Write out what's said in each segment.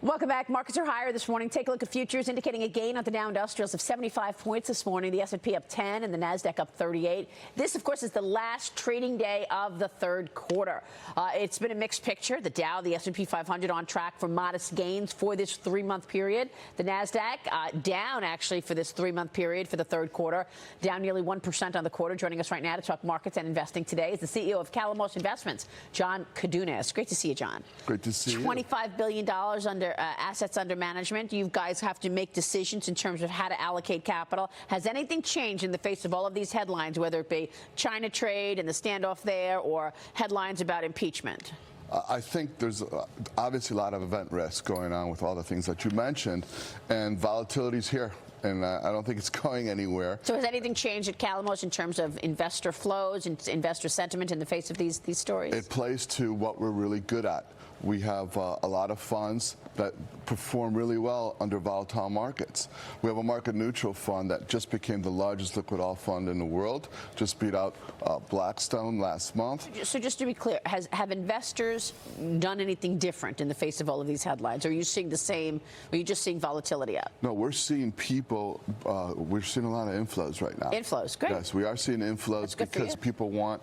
Welcome back. Markets are higher this morning. Take a look at futures indicating a gain on the Dow Industrials of 75 points this morning. The S&P up 10 and the Nasdaq up 38. This, of course, is the last trading day of the third quarter. It's been a mixed picture. The Dow, the S&P 500 on track for modest gains for this 3-month period. The Nasdaq down actually for this 3-month period for the third quarter, down nearly 1% on the quarter. Joining us right now to talk markets and investing today is the CEO of Calamos Investments, John Koudounis. Great to see you, John. Great to see you. $25 billion under assets under management. You guys have to make decisions in terms of how to allocate capital. Has anything changed in the face of all of these headlines, whether it be China trade and the standoff there or headlines about impeachment? I think there's obviously a lot of event risk going on with all the things that you mentioned, and volatility's here. And I don't think it's going anywhere. So has anything changed at Calamos in terms of investor flows and investor sentiment in the face of these stories? It plays to what we're really good at. We have a lot of funds that perform really well under volatile markets. We have a market neutral fund that just became the largest liquid alt fund in the world, just beat out Blackstone last month. So just to be clear, have investors done anything different in the face of all of these headlines? Or are you seeing the same, or are you just seeing volatility up? No, we're seeing people, we're seeing a lot of inflows right now. Inflows, great. Yes, we are seeing inflows because people want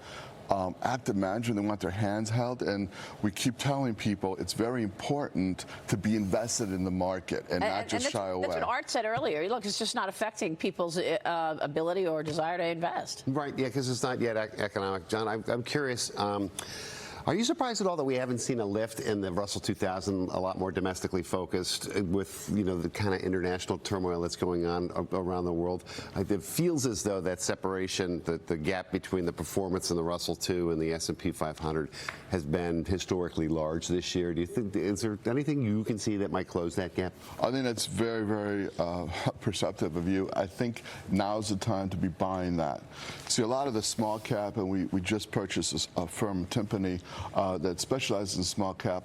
active management. They want their hands held, and we keep telling people it's very important to be invested in the market and not just shy away. That's what Art said earlier. Look, it's just not affecting people's ability or desire to invest. Right, yeah, because it's not yet economic. John, I'm curious. Are you surprised at all that we haven't seen a lift in the Russell 2000, a lot more domestically focused with, you know, the kind of international turmoil that's going on around the world? It feels as though that separation, the gap between the performance in the Russell 2 and the S&P 500 has been historically large this year. Do you think, is there anything you can see that might close that gap? I think that's very, very perceptive of you. I think now's the time to be buying that. See, a lot of the small cap, and we just purchased a firm, Timpani, that specializes in small cap,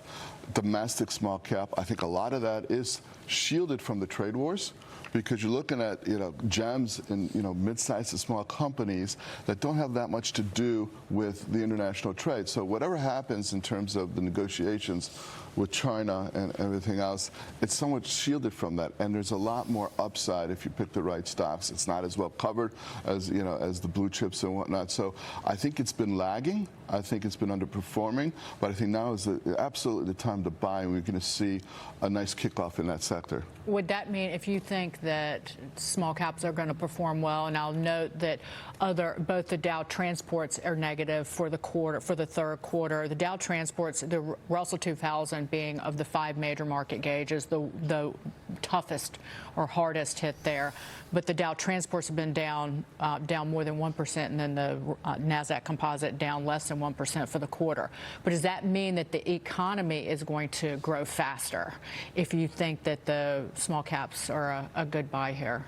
domestic small cap. I think a lot of that is shielded from the trade wars, because you're looking at, you know, gems and, you know, mid-sized to small companies that don't have that much to do with the international trade. So whatever happens in terms of the negotiations with China and everything else, it's somewhat shielded from that, and there's a lot more upside if you pick the right stocks. It's not as well covered as, you know, as the blue chips and whatnot. So I think it's been lagging. I think it's been underperforming, but I think now is absolutely the time to buy, and we're going to see a nice kickoff in that sector. Would that mean, if you think that small caps are going to perform well, and I'll note that both the Dow transports are negative for the quarter, for the third quarter. The Dow transports, the Russell 2000 being of the 5 major market gauges, the toughest or hardest hit there. But the Dow transports have been down more than 1%, and then the Nasdaq Composite down less than 1% for the quarter. But does that mean that the economy is going to grow faster if you think that the small caps are a good buy here?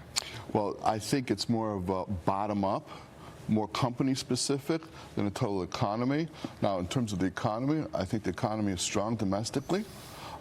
Well, I think it's more of a bottom-up, more company-specific than a total economy. Now, in terms of the economy, I think the economy is strong domestically.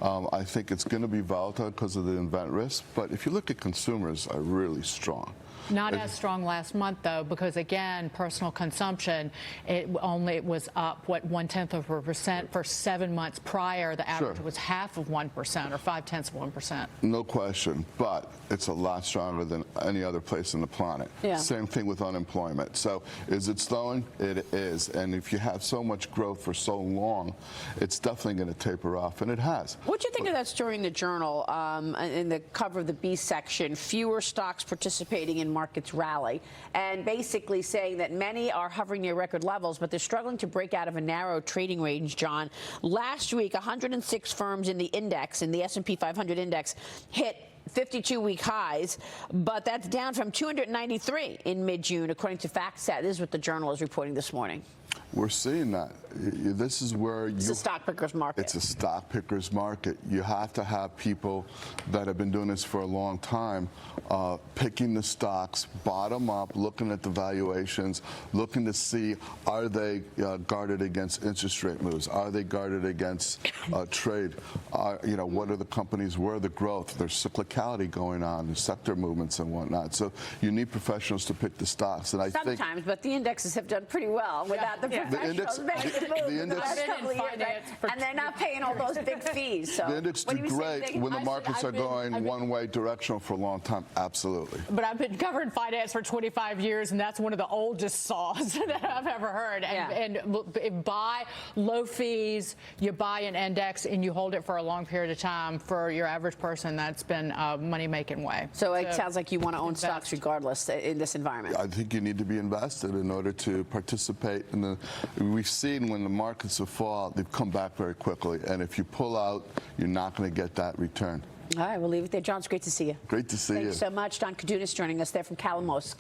I think it's going to be volatile because of the event risk. But if you look at consumers, are really strong. Not as strong last month, though, because, again, personal consumption, it was up, what, 0.1% for 7 months prior. The average was half of 1% or 0.5%. No question, but it's a lot stronger than any other place on the planet. Yeah. Same thing with unemployment. So is it slowing? It is. And if you have so much growth for so long, it's definitely going to taper off, and it has. What do you think of that story in the Journal, in the cover of the B section, fewer stocks participating in markets rally, and basically saying that many are hovering near record levels, but they're struggling to break out of a narrow trading range, John. Last week, 106 firms in the index, in the S&P 500 index, hit 52-week highs, but that's down from 293 in mid-June, according to FactSet. This is what the Journal is reporting this morning. We're seeing that. This is where it's a stock picker's market. It's a stock picker's market. You have to have people that have been doing this for a long time, picking the stocks bottom up, looking at the valuations, looking to see, are they guarded against interest rate moves? Are they guarded against trade? You know, what are the companies? Where are the growth? There's cyclicality going on, there's sector movements and whatnot. So you need professionals to pick the stocks. And I think sometimes, but the indexes have done pretty well without the professionals making the move in the last couple of years, right? And they're not paying all those big fees. So The index did great when the markets are going one-way directional for a long time. Absolutely. But I've been covering finance for 25 years, and that's one of the oldest saws that I've ever heard. And buy low fees, you buy an index, and you hold it for a long period of time. For your average person, that's been a money-making way. So it sounds like you want to own stocks regardless in this environment. I think you need to be invested in order to participate in the. We've seen when the markets have fallen, they've come back very quickly, and if you pull out, you're not going to get that return. All right, we'll leave it there. John, it's great to see you. Great to see you. Thanks so much. John Koudounis joining us there from Calamos.